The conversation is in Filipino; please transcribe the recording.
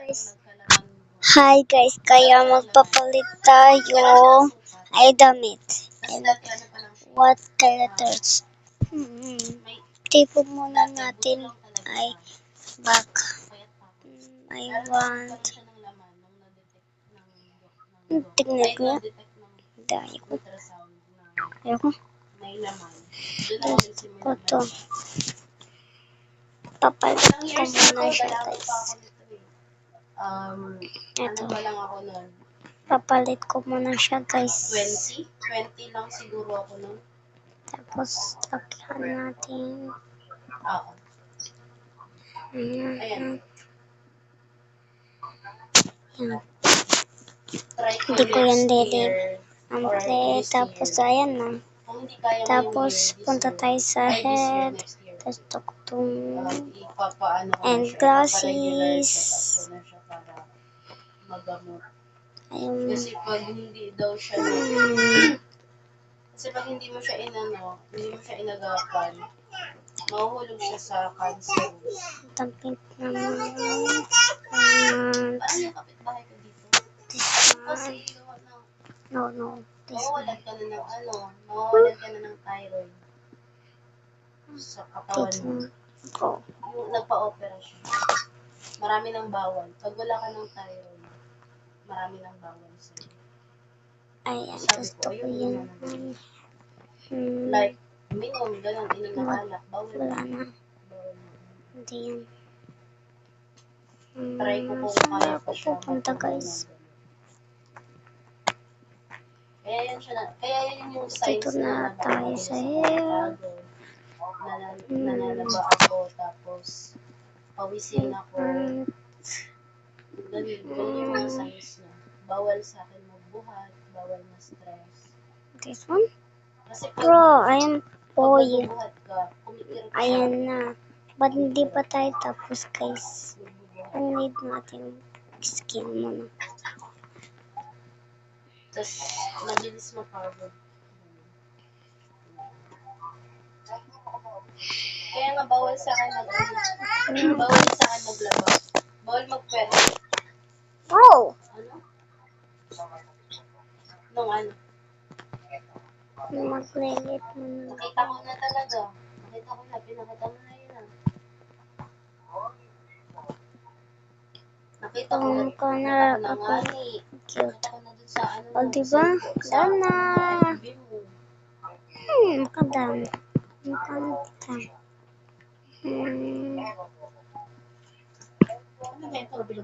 guys. Hi guys, kaya magpapalit tayo ay damit. And what colors? Tipo muna natin ay back. I want. Tingnan ko. Ayoko. Ayoko. Gusto ko to. Papalit ko muna siya guys. Ito. Papalit ko muna siya guys. 20 lang siguro ako nun. Tapos, takyan natin. Oo. Ayan. Yan. Try ko Hindi ko yan next dede. year or this Tapos, year. ayan na. Kung hindi kaya Tapos, ngayong year, punta tayo sa this year, head. next year. Tapos, tuktong Ipapaano ko na and siya. glasses. Ipaparegular check-up ko na siya para magamot. Ayun. Kasi pag hindi daw siya kasi pag hindi mo siya hindi mo siya inagapan, mahuhulog siya sa cancer. Tampit naman. Ano yung kapitbahay ko dito? This Kasi one. No. This one. mawawalan ka na ng mawawalan ka na ng thyroid sa katawan mo. Go. Yung nagpa-opera siya. Marami ng bawal. Pag wala ka ng thyroid, marami ng bawal sa'yo. Ayan, Sabi gusto ko ayun yun. naman. Like, minum, ganun, inom ng alak. Bawal Wala na. na. Bawal na. Hindi yan. Try ko kung Saan kaya ako pa siya. pupunta guys? Kaya yan yung signs Dito na tayo sa hair. Nananaba ako, tapos pawisin ako. Ganun yung mga signs niya. Bawal sa akin magbuhat, bawal na stress. This one? Kasi Bro, ayan po pag yun. nagbubuhat ka, kumikirot siya. Ayan na. Ba't hindi pa tayo tapos guys? Ang need natin skin muna. Tapos, mabilis mapagod. Kaya nga bawal sa akin bawal sa akin maglaba. Bawal magpwerte. Oh! Ano? Nung ano? Mag-relate muna. Nakita ko na talaga. Pinakita mo na yun ah. Nakita ko na Ako. nga Cute. nakita ko na dun sa ano. O, diba? Dana! FB mo. Makadami. Makanta. Ano ba ito?